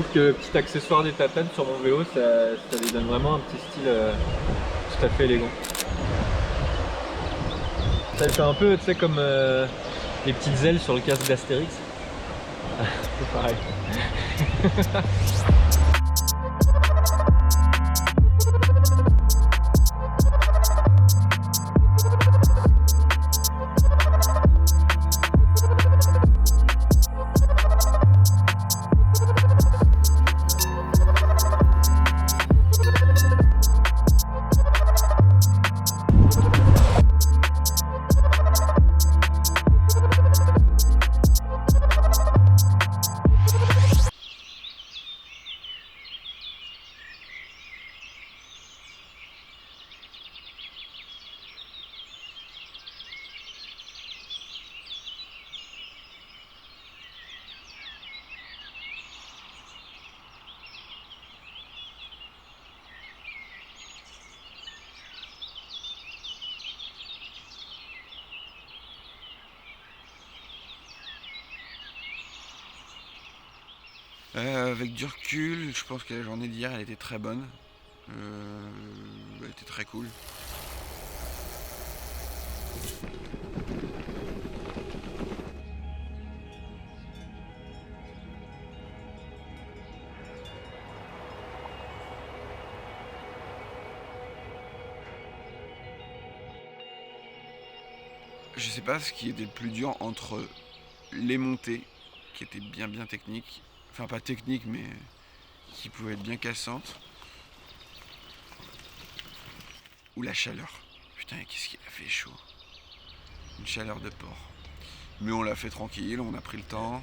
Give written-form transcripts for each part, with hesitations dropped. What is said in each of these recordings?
trouve que le petit accessoire des tatanes sur mon vélo, ça lui donne vraiment un petit style tout à fait élégant. Ça fait un peu, tu sais, comme les petites ailes sur le casque d'Astérix. C'est pareil. Avec du recul, je pense que la journée d'hier elle était très bonne. Elle était très cool. Je sais pas ce qui était le plus dur entre les montées, qui étaient bien techniques, enfin pas techniques mais qui pouvaient être bien cassantes, ou la chaleur. Putain, qu'est-ce qu'il a fait chaud. Une chaleur de porc. Mais on l'a fait tranquille, on a pris le temps.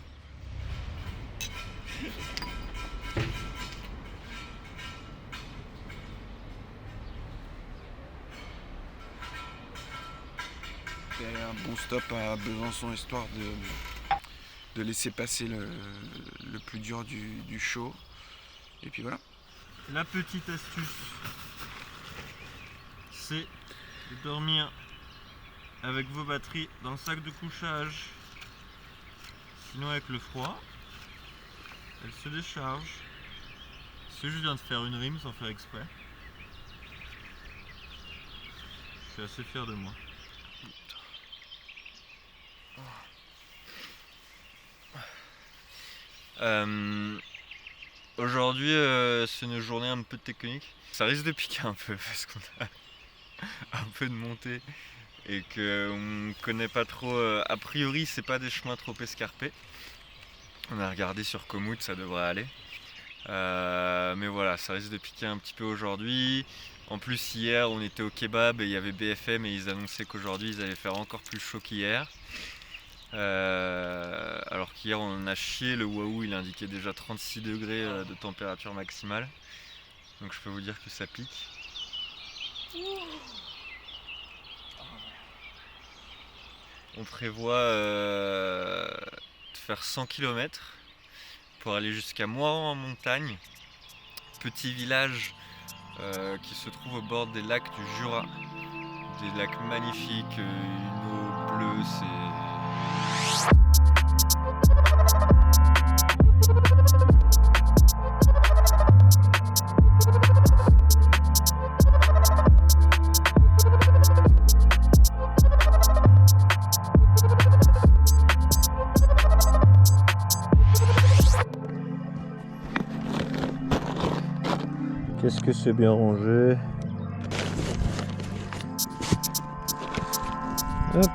Et un bon stop à Besançon histoire de laisser passer le plus dur du show. Et puis voilà. La petite astuce, c'est de dormir avec vos batteries dans le sac de couchage. Sinon avec le froid, elle se décharge. Si je viens de faire une rime sans faire exprès. Je suis assez fier de moi. Aujourd'hui c'est une journée un peu technique. Ça risque de piquer un peu parce qu'on a un peu de montée et qu'on connaît pas trop. A priori c'est pas des chemins trop escarpés. On a regardé sur Komoot, ça devrait aller. Mais voilà, ça risque de piquer un petit peu aujourd'hui. En plus hier on était au kebab et il y avait BFM et ils annonçaient qu'aujourd'hui ils allaient faire encore plus chaud qu'hier. Alors qu'hier on a chié, le Wahoo il indiquait déjà 36 degrés de température maximale. Donc je peux vous dire que ça pique. On prévoit de faire 100 km pour aller jusqu'à Moiran en montagne, petit village qui se trouve au bord des lacs du Jura. Des lacs magnifiques, une eau bleue, c'est... Qu'est-ce que c'est bien rangé. Hop.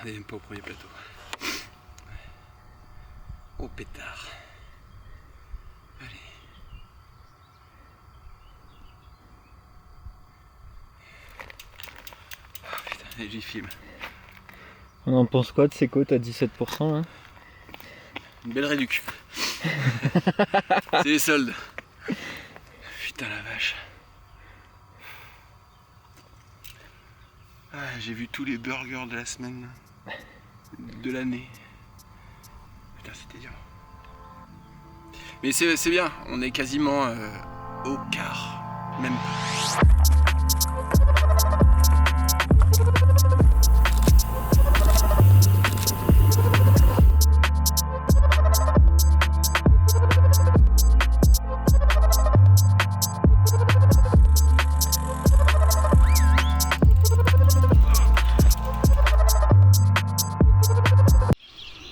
On n'est même pas au premier plateau. Au pétard. Allez. Oh putain, et j'y filme. On en pense quoi de ces côtes à 17% là? Une belle réduc. C'est les soldes. Putain la vache. Ah, j'ai vu tous les burgers de la semaine. De l'année. Putain c'était dur. Mais c'est bien, on est quasiment au quart. Même pas.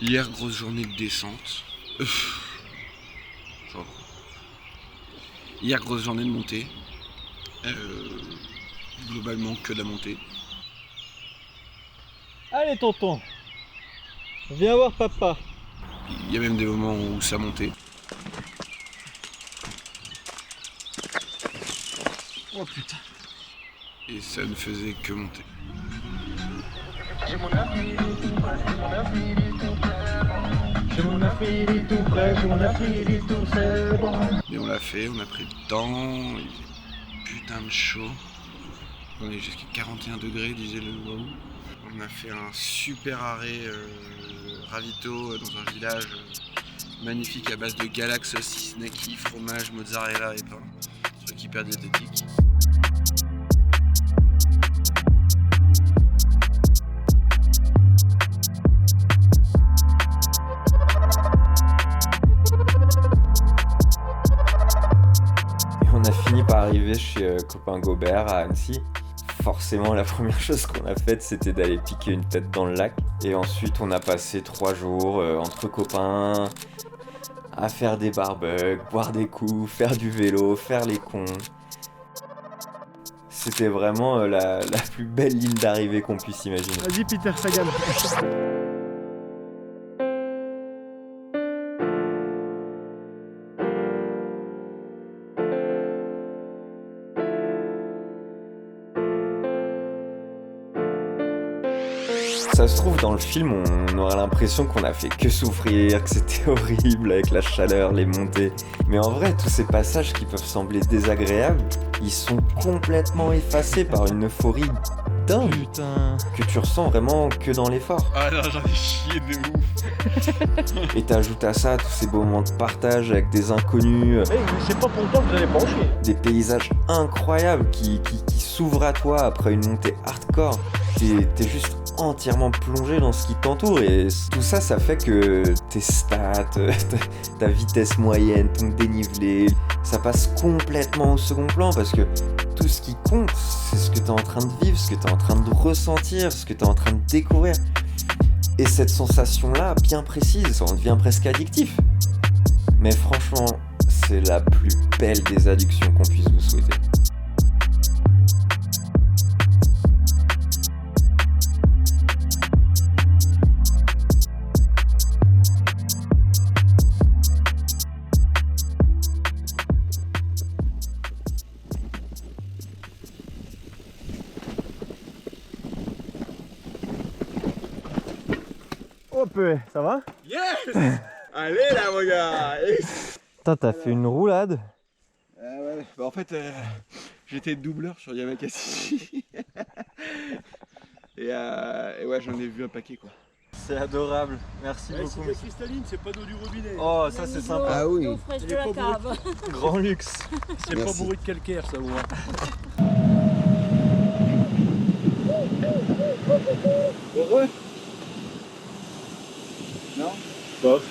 Hier, grosse journée de descente. Hier, grosse journée de montée. Globalement, que de la montée. Allez tonton, viens voir papa. Il y a même des moments où ça montait. Oh putain. Et ça ne faisait que monter. Et on l'a fait, on a pris le temps, il faisait putain de chaud. On est jusqu'à 41 degrés, disait le waouh. On a fait un super arrêt ravito dans un village magnifique à base de galax, saucisses, naki, fromage, mozzarella et pain. Truc hyper diététique. On a fini par arriver chez copain Gobert à Annecy. Forcément, la première chose qu'on a faite, c'était d'aller piquer une tête dans le lac. Et ensuite, on a passé 3 jours entre copains à faire des barbecues, boire des coups, faire du vélo, faire les cons. C'était vraiment la plus belle ligne d'arrivée qu'on puisse imaginer. Vas-y Peter Sagan. Ça se trouve, dans le film, on aura l'impression qu'on a fait que souffrir, que c'était horrible avec la chaleur, les montées. Mais en vrai, tous ces passages qui peuvent sembler désagréables, ils sont complètement effacés par une euphorie dingue. Putain. Que tu ressens vraiment que dans l'effort. Ah non, j'en ai chié de ouf. Et t'ajoutes à ça tous ces beaux moments de partage avec des inconnus, Mais c'est pas pour toi que vous allez brancher. des paysages incroyables qui s'ouvrent à toi après une montée hardcore. T'es juste entièrement plongé dans ce qui t'entoure et tout ça, ça fait que tes stats, ta vitesse moyenne, ton dénivelé, ça passe complètement au second plan parce que tout ce qui compte, c'est ce que t'es en train de vivre, ce que t'es en train de ressentir, ce que t'es en train de découvrir. Et cette sensation-là, bien précise, ça en devient presque addictif. Mais franchement, c'est la plus belle des addictions qu'on puisse vous souhaiter. Hop, ça va? Yes. Allez là mon gars. Yes. Putain, t'as fait une roulade. Ouais, bah en fait, j'étais doubleur sur Yamakasi. et ouais, j'en ai vu un paquet quoi. C'est adorable, merci C'est beaucoup. de la cristalline, c'est pas d'eau du robinet. Oh, ça c'est sympa. Ah oui. L'eau fraîche Il de est la pas cave. Grand luxe. C'est pas Merci. bourré de calcaire, ça au moins. Heureux? Non? Bof.